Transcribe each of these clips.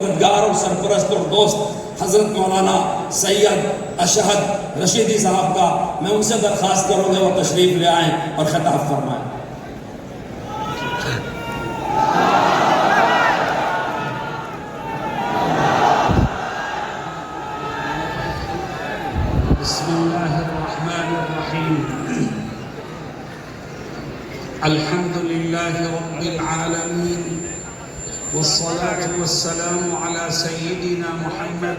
مددگار اور سرپرست اور دوست حضرت مولانا سید اشہد رشیدی صاحب کا میں ان سے درخواست کروں گا وہ تشریف لے آئیں اور خطاب فرمائیں۔ بسم اللہ الرحمن الرحیم الحمد للہ رب العالمین والصلاة والسلام على سيدنا محمد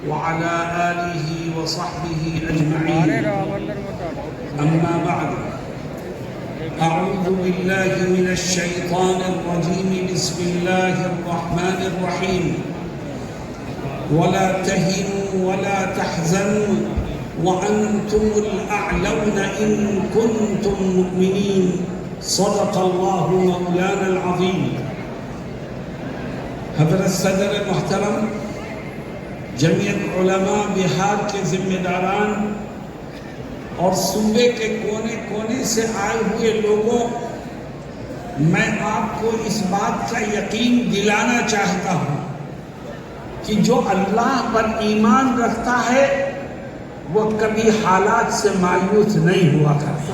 وعلى آله وصحبه أجمعين أما بعد أعوذ بالله من الشيطان الرجيم بسم الله الرحمن الرحيم ولا تهنوا ولا تحزنوا وأنتم الأعلون إن كنتم مؤمنين صدق الله مولانا العظيم۔ حضرت صدر محترم، جمعیت علماء بہار کے ذمہ داران اور صوبے کے کونے کونے سے آئے ہوئے لوگوں، میں آپ کو اس بات کا یقین دلانا چاہتا ہوں کہ جو اللہ پر ایمان رکھتا ہے وہ کبھی حالات سے مایوس نہیں ہوا کرتا۔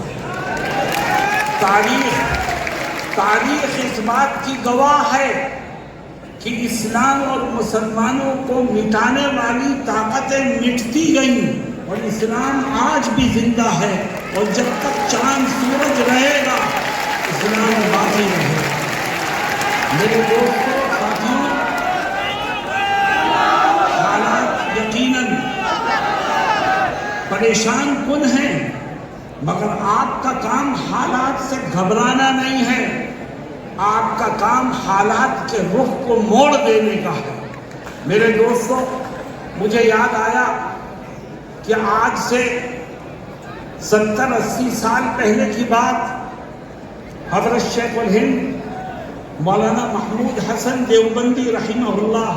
تاریخ اس بات کی گواہ ہے کہ اسلام اور مسلمانوں کو مٹانے والی طاقتیں مٹتی گئیں اور اسلام آج بھی زندہ ہے، اور جب تک چاند سورج رہے گا اسلام باقی رہے گا۔ میرے دوستوں، ساتھیوں، حالات یقیناً پریشان کن ہیں، مگر آپ کا کام حالات سے گھبرانا نہیں ہے، آپ کا کام حالات کے رخ کو موڑ دینے کا ہے۔ میرے دوستو، مجھے یاد آیا کہ آج سے 70-80 سال پہلے کی بات، حضرت شیخ الہند مولانا محمود حسن دیوبندی رحمہ اللہ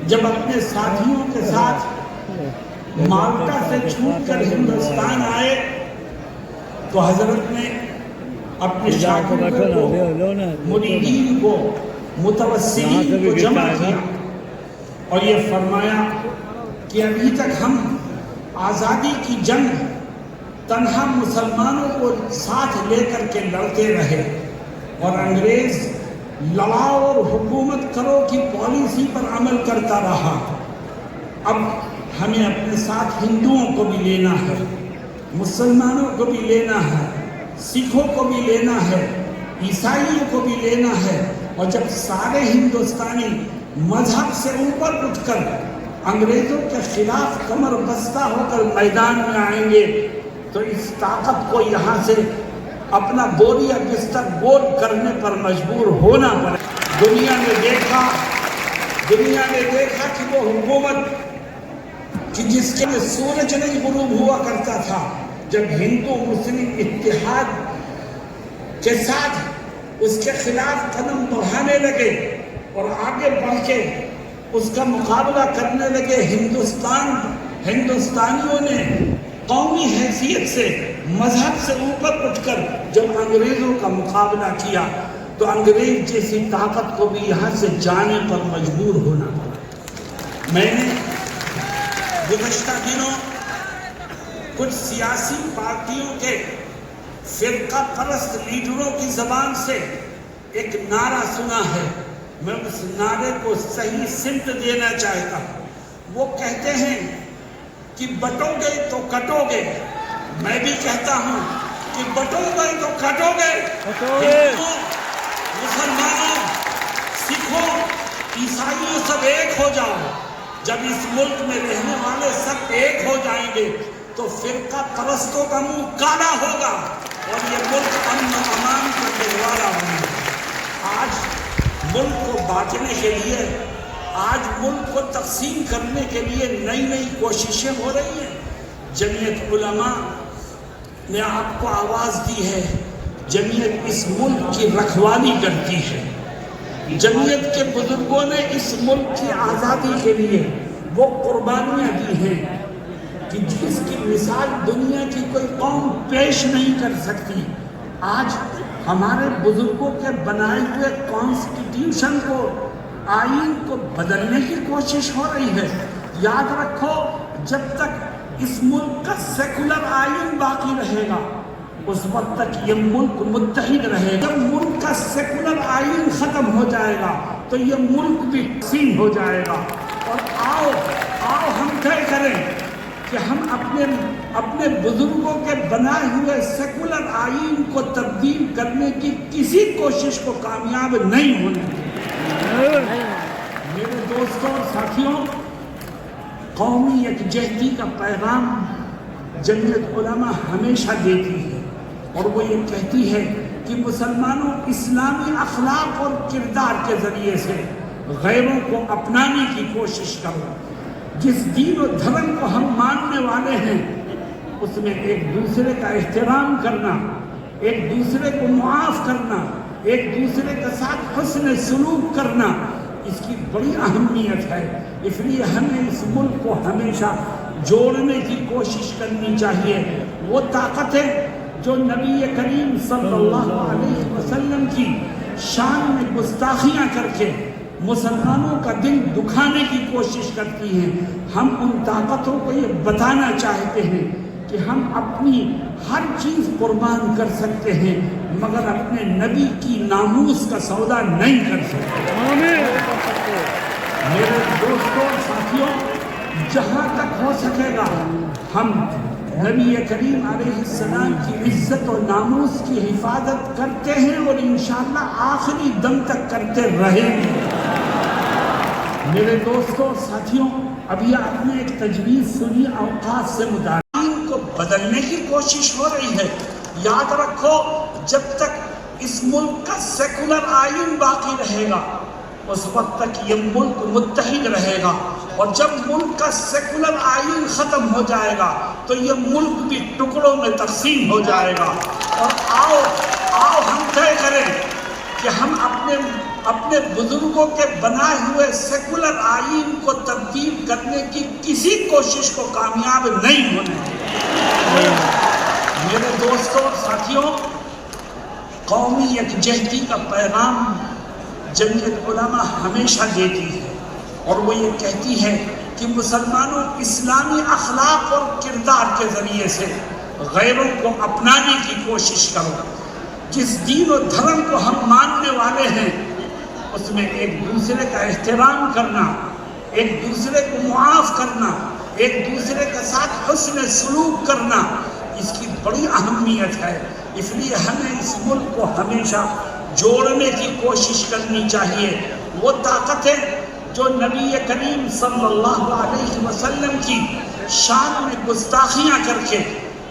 جب اپنے ساتھیوں کے ساتھ مالٹا سے چھوٹ کر ہندوستان آئے تو حضرت نے اپنے شاگردوں کو، مریدین کو، متوسلین کو جمع کیا اور یہ فرمایا کہ ابھی تک ہم آزادی کی جنگ تنہا مسلمانوں کو ساتھ لے کر کے لڑتے رہے اور انگریز لڑاؤ اور حکومت کرو کی پالیسی پر عمل کرتا رہا۔ اب ہمیں اپنے ساتھ ہندوؤں کو بھی لینا ہے، مسلمانوں کو بھی لینا ہے، سکھوں کو بھی لینا ہے، عیسائیوں کو بھی لینا ہے، اور جب سارے ہندوستانی مذہب سے اوپر اٹھ کر انگریزوں کے خلاف کمر بستہ ہو کر میدان میں آئیں گے تو اس طاقت کو یہاں سے اپنا بوریا بستر گول کرنے پر مجبور ہونا پڑے۔ دنیا نے دیکھا کہ وہ حکومت کہ جس کے سورج نہیں غروب ہوا کرتا تھا، جب ہندو مسلم اتحاد کے ساتھ اس کے خلاف قدم بڑھانے لگے اور آگے بڑھ کے اس کا مقابلہ کرنے لگے، ہندوستانیوں نے قومی حیثیت سے، مذہب سے اوپر اٹھ کر جب انگریزوں کا مقابلہ کیا تو انگریز جیسی طاقت کو بھی یہاں سے جانے پر مجبور ہونا پڑا۔ میں نے گزشتہ دنوں کچھ سیاسی پارٹیوں کے فرقہ پرست لیڈروں کی زبان سے ایک نعرہ سنا ہے، میں اس نعرے کو صحیح سمت دینا چاہتا ہوں۔ وہ کہتے ہیں کہ بٹو گے تو کٹو گے، میں بھی کہتا ہوں کہ بٹو گے تو کٹو گے۔ ہندوؤں، مسلمانوں، سکھوں، عیسائیوں سب ایک ہو جاؤ۔ جب اس ملک میں رہنے والے سب ایک ہو جائیں گے تو فرقہ پرستوں کا منہ کالا ہوگا اور یہ ملک امن و امان کا گہوارہ ہوگا۔ آج ملک کو بانٹنے کے لیے، آج ملک کو تقسیم کرنے کے لیے نئی کوششیں ہو رہی ہیں۔ جمعیت علماء نے آپ کو آواز دی ہے، جمعیت اس ملک کی رکھوالی کرتی ہے۔ جمعیت کے بزرگوں نے اس ملک کی آزادی کے لیے وہ قربانیاں دی ہیں کہ جس کی مثال دنیا کی کوئی قوم پیش نہیں کر سکتی۔ آج ہمارے بزرگوں کے بنائے ہوئے کانسٹیٹیوشن کو آئین کو بدلنے کی کوشش ہو رہی ہے. یاد رکھو جب تک اس ملک کا سیکولر آئین باقی رہے گا اس وقت تک یہ ملک متحد رہے گا. جب ملک کا سیکولر آئین ختم ہو جائے گا تو یہ ملک بھی تقسیم ہو جائے گا. اور آؤ ہم طے کریں کہ ہم اپنے بزرگوں کے بنائے ہوئے سیکولر آئین کو تبدیل کرنے کی کسی کوشش کو کامیاب نہیں ہونے دیں. میرے دوستوں اور ساتھیوں، قومی یکجہتی کا پیغام جمعیت علماء ہمیشہ دیتی ہے اور وہ یہ کہتی ہے کہ مسلمانوں اسلامی اخلاق اور کردار کے ذریعے سے غیروں کو اپنانے کی کوشش کرو. جس دین و دھرم کو ہم ماننے والے ہیں اس میں ایک دوسرے کا احترام کرنا، ایک دوسرے کو معاف کرنا، ایک دوسرے کے ساتھ حسن سلوک کرنا، اس کی بڑی اہمیت ہے. اس لیے ہمیں اس ملک کو ہمیشہ جوڑنے کی کوشش کرنی چاہیے. وہ طاقتیں جو نبی کریم صلی اللہ علیہ وسلم کی شان میں گستاخیاں کر کے مسلمانوں کا دل دکھانے کی کوشش کرتی ہیں، ہم ان طاقتوں کو یہ بتانا چاہتے ہیں کہ ہم اپنی ہر چیز قربان کر سکتے ہیں مگر اپنے نبی کی ناموس کا سودا نہیں کر سکتے. میرے دوستوں اور ساتھیوں، جہاں تک ہو سکے گا ہم نبی کریم علیہ السلام کی عزت و ناموس کی حفاظت کرتے ہیں اور انشاءاللہ آخری دم تک کرتے رہیں گے. میرے دوستوں اور ساتھیوں، ابھی آپ نے ایک تجویز سنی اوقاف سے متعلق. آئین کو بدلنے کی کوشش ہو رہی ہے. یاد رکھو جب تک اس ملک کا سیکولر آئین باقی رہے گا اس وقت تک یہ ملک متحد رہے گا. اور جب ملک کا سیکولر آئین ختم ہو جائے گا تو یہ ملک بھی ٹکڑوں میں تقسیم ہو جائے گا. اور آؤ ہم طے کریں کہ ہم اپنے بزرگوں کے بنائے ہوئے سیکولر آئین کو تبدیل کرنے کی کسی کوشش کو کامیاب نہیں ہونے دیں. میرے دوستوں اور ساتھیوں، قومی یکجہتی کا پیغام جمعیت علماء ہمیشہ دیتی ہے اور وہ یہ کہتی ہے کہ مسلمانوں اسلامی اخلاق اور کردار کے ذریعے سے غیروں کو اپنانے کی کوشش کرو. جس دین و دھرم کو ہم ماننے والے ہیں اس میں ایک دوسرے کا احترام کرنا، ایک دوسرے کو معاف کرنا، ایک دوسرے کے ساتھ حسن سلوک کرنا، اس کی بڑی اہمیت ہے. اس لیے ہمیں اس ملک کو ہمیشہ جوڑنے کی کوشش کرنی چاہیے. وہ طاقتیں جو نبی کریم صلی اللہ علیہ وسلم کی شان میں گستاخیاں کر کے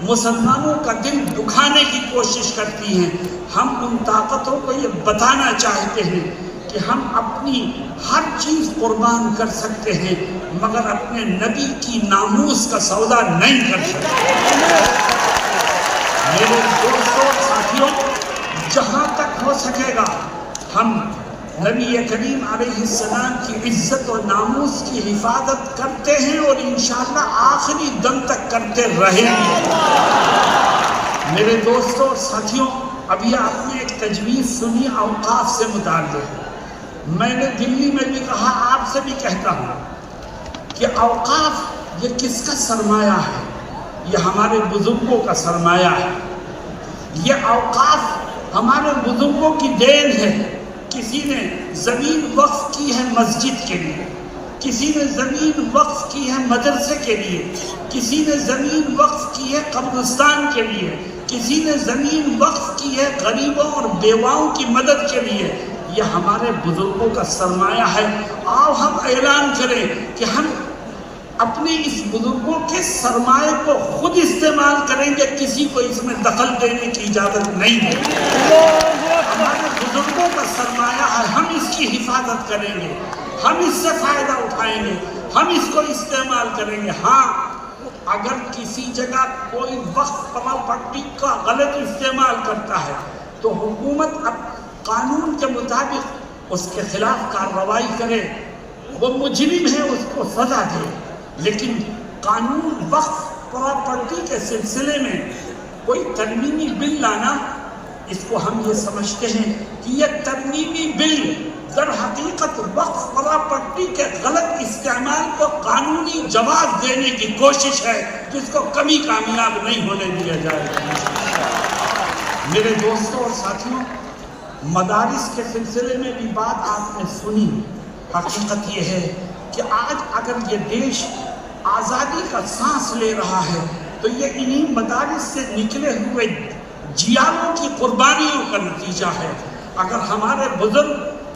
مسلمانوں کا دل دکھانے کی کوشش کرتی ہیں، ہم ان طاقتوں کو یہ بتانا چاہتے ہیں کہ ہم اپنی ہر چیز قربان کر سکتے ہیں مگر اپنے نبی کی ناموس کا سودا نہیں کر سکتے. میرے دوستوں اور ساتھیوں، جہاں تک ہو سکے گا ہم نبی کریم علیہ السلام کی عزت و ناموس کی حفاظت کرتے ہیں اور انشاءاللہ آخری دم تک کرتے رہیں گے. میرے دوستوں اور ساتھیوں، ابھی آپ نے ایک تجویز سنی اوقاف سے متعلق. میں نے دلی میں بھی کہا، آپ سے بھی کہتا ہوں کہ اوقاف یہ کس کا سرمایہ ہے؟ یہ ہمارے بزرگوں کا سرمایہ ہے. یہ اوقاف ہمارے بزرگوں کی دین ہے. کسی نے زمین وقف کی ہے مسجد کے لیے، کسی نے زمین وقف کی ہے مدرسے کے لیے، کسی نے زمین وقف کی ہے قبرستان کے لیے، کسی نے زمین وقف کی ہے غریبوں اور بیواؤں کی مدد کے لیے. یہ ہمارے بزرگوں کا سرمایہ ہے. آؤ ہم اعلان کریں کہ ہم اپنے اس بزرگوں کے سرمایہ کو خود استعمال کریں گے، کسی کو اس میں دخل دینے کی اجازت نہیں ہے. ہمارے بزرگوں کا سرمایہ ہے، ہم اس کی حفاظت کریں گے، ہم اس سے فائدہ اٹھائیں گے، ہم اس کو استعمال کریں گے. ہاں، اگر کسی جگہ کوئی وقف پراپرٹی کا غلط استعمال کرتا ہے تو حکومت اب قانون کے مطابق اس کے خلاف کارروائی کرے. وہ مجرم ہے، اس کو سزا دے. لیکن قانون وقف پراپرٹی کے سلسلے میں کوئی ترمیمی بل لانا، اس کو ہم یہ سمجھتے ہیں کہ یہ ترمیمی بل در حقیقت وقف پراپرٹی کے غلط استعمال کو قانونی جواز دینے کی کوشش ہے جس کو کبھی کامیاب نہیں ہونے دیا جائے گا۔ میرے دوستوں اور ساتھیوں، مدارس کے سلسلے میں بھی بات آپ نے سنی۔ حقیقت یہ ہے کہ آج اگر یہ دیش آزادی کا سانس لے رہا ہے تو یہ انہی مدارس سے نکلے ہوئے جیالوں کی قربانیوں کا نتیجہ ہے۔ اگر ہمارے بزرگ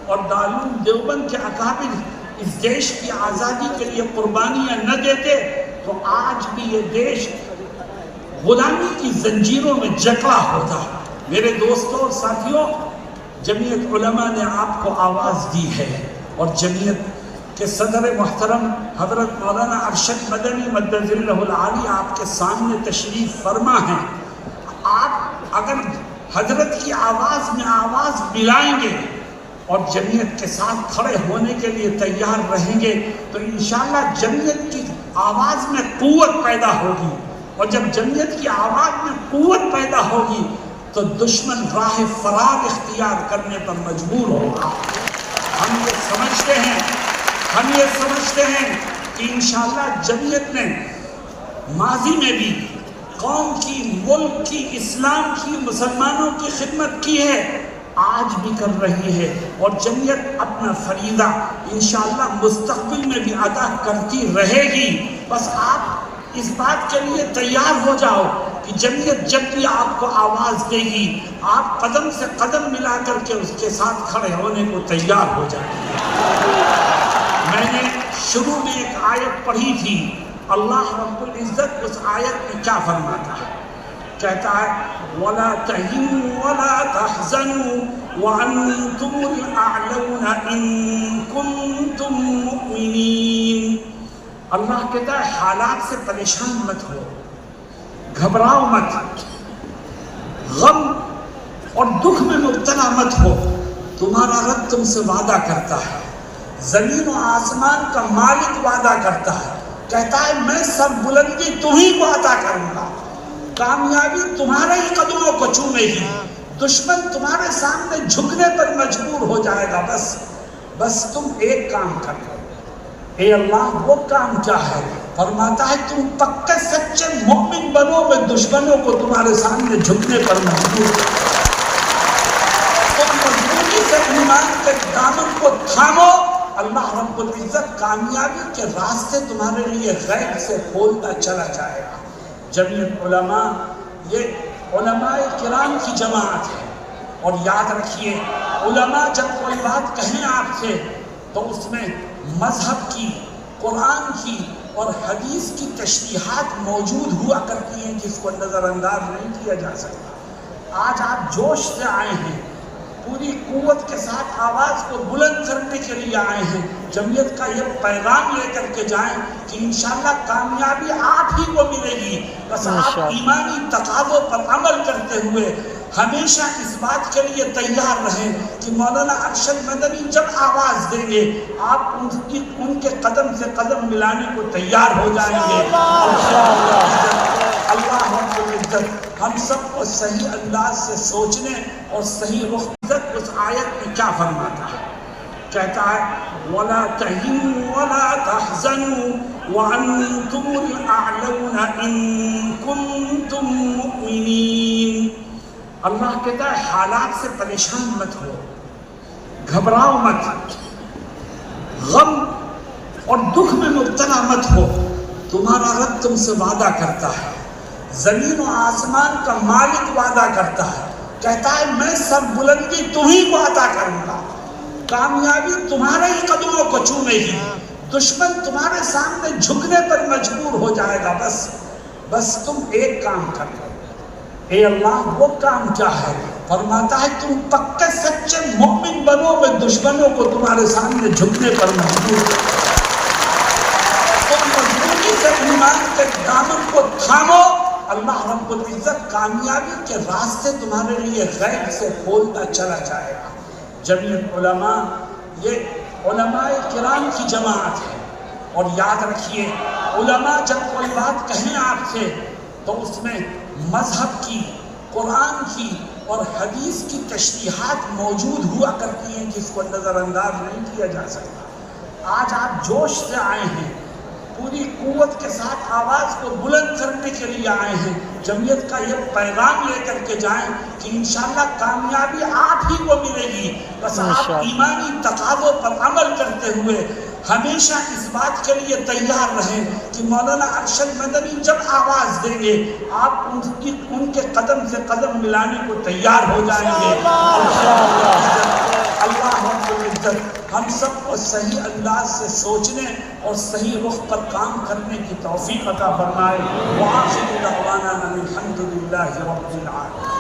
اور دارالعلوم دیوبند کے اکابر اس دیش کی آزادی کے لیے قربانیاں نہ دیتے تو آج بھی یہ دیش غلامی کی زنجیروں میں جکڑا ہوتا۔ میرے دوستوں اور ساتھیوں، جمعیت علماء نے آپ کو آواز دی ہے اور جمعیت کہ صدر محترم حضرت مولانا ارشد مدنی مدد ظلہ العالی آپ کے سامنے تشریف فرما ہیں۔ آپ اگر حضرت کی آواز میں آواز ملائیں گے اور جمعیت کے ساتھ کھڑے ہونے کے لیے تیار رہیں گے تو انشاءاللہ جمعیت کی آواز میں قوت پیدا ہوگی، اور جب جمعیت کی آواز میں قوت پیدا ہوگی تو دشمن راہ فرار اختیار کرنے پر مجبور ہوگا۔ ہم یہ سمجھتے ہیں کہ انشاءاللہ جمعیت نے ماضی میں بھی قوم کی، ملک کی، اسلام کی، مسلمانوں کی خدمت کی ہے، آج بھی کر رہی ہے، اور جمعیت اپنا فریضہ انشاءاللہ مستقبل میں بھی ادا کرتی رہے گی۔ بس آپ اس بات کے لیے تیار ہو جاؤ کہ جمعیت جب بھی آپ کو آواز دے گی آپ قدم سے قدم ملا کر کے اس کے ساتھ کھڑے ہونے کو تیار ہو جائیں گے۔ میں نے شروع میں ایک آیت پڑھی تھی، اللہ رب العزت اس آیت میں کیا فرماتا ہے؟ کہتا ہے وَلَا تَهِنُوا وَلَا تَحْزَنُوا وَأَنْتُمُ الْأَعْلَوْنَ إِن كُنتُم مُؤْمِنِينَ۔ اللہ کہتا ہے حالات سے پریشان مت ہو، گھبراؤ مت، غم اور دکھ میں مبتلا مت ہو، تمہارا رب تم سے وعدہ کرتا ہے، زمین و آسمان کا مالک وعدہ کرتا ہے، کہتا ہے میں سر بلندی تمہیں کو عطا کروں گا، کامیابی تمہارے ہی قدموں کو چومے گی، دشمن تمہارے سامنے جھکنے پر مجبور ہو جائے گا، بس تم ایک کام کر لو۔ اے اللہ وہ کام کیا ہے؟ فرماتا ہے تم پکے سچے مومن بنو، میں دشمنوں کو تمہارے سامنے جھکنے پر مجبور کروں۔ تم مضبوطی سے ایمان کے دامن کو تھامو، اللہ رب العزت کامیابی کے راستے تمہارے لیے غیب سے کھولتا چلا جائے گا۔ جمعیت علماء یہ علماء کرام کی جماعت ہے، اور یاد رکھیے علماء جب کوئی بات کہیں آپ سے تو اس میں مذہب کی، قرآن کی اور حدیث کی تشریحات موجود ہوا کرتی ہیں جس کو نظر انداز نہیں کیا جا سکتا۔ آج آپ جوش سے آئے ہیں، پوری قوت کے ساتھ آواز کو بلند کرنے کے لیے آئے ہیں، جمعیت کا یہ پیغام لے کر کے جائیں کہ انشاءاللہ کامیابی آپ ہی کو ملے گی، بس آپ ایمانی تقاضوں پر عمل کرتے ہوئے ہمیشہ اس بات کے لیے تیار رہیں کہ مولانا ارشد مدنی جب آواز دیں گے آپ ان کے قدم سے قدم ملانے کو تیار ہو جائیں گے۔ اللہ رب العزت ہم سب کو صحیح انداز سے سوچنے اور صحیح رخ اس آیت میں کیا فرماتا ہے؟ کہتا ہے وَلَا تَهِنُوا وَلَا تَحْزَنُوا وَأَنْتُمُ الْأَعْلَوْنَ إِن كُنتُم مُؤْمِنِينَ۔ اللہ کہتا ہے حالات سے پریشان مت ہو، گھبراؤ مت، غم اور دکھ میں مبتلا مت ہو، تمہارا رب تم سے وعدہ کرتا ہے، زمین و آسمان کا مالک وعدہ کرتا ہے، کہتا ہے میں سر بلندی تمہیں کو عطا کروں گا، کامیابی تمہارے ہی قدموں کو چومے گی، دشمن تمہارے سامنے جھکنے پر مجبور ہو جائے گا، بس تم ایک کام کر لو۔ اے اللہ وہ کام کیا ہے؟ فرماتا ہے تم پکے سچے مومن بنو، میں دشمنوں کو تمہارے سامنے جھکنے پر مجبور کروں۔ تم مضبوطی سے ایمان کے دامن کو تھامو، اللہ رب العزت کامیابی کے راستے تمہارے لیے غیب سے کھولتا چلا جائے گا۔ جمعیت علماء یہ علماء کرام کی جماعت ہے، اور یاد رکھیے علماء جب کوئی بات کہیں آپ سے تو اس میں مذہب کی، قرآن کی اور حدیث کی تشریحات موجود ہوا کرتی ہیں جس کو نظر انداز نہیں کیا جا سکتا۔ آج آپ جوش سے آئے ہیں، پوری قوت کے ساتھ آواز کو بلند کرنے کے لیے آئے ہیں، جمعیت کا یہ پیغام لے کر کے جائیں کہ انشاءاللہ کامیابی آپ ہی کو ملے گی، بس آپ ایمانی تقاضوں پر عمل کرتے ہوئے ہمیشہ اس بات کے لیے تیار رہیں کہ مولانا ارشد مدنی جب آواز دیں گے آپ ان کے قدم سے قدم ملانے کو تیار ہو جائیں گے۔ اللہ رب العزت ہم سب کو صحیح انداز سے سوچنے اور صحیح رخ پر کام کرنے کی توفیق عطا فرمائے۔ وآخر دعوانا ان الحمد للہ رب العالمین۔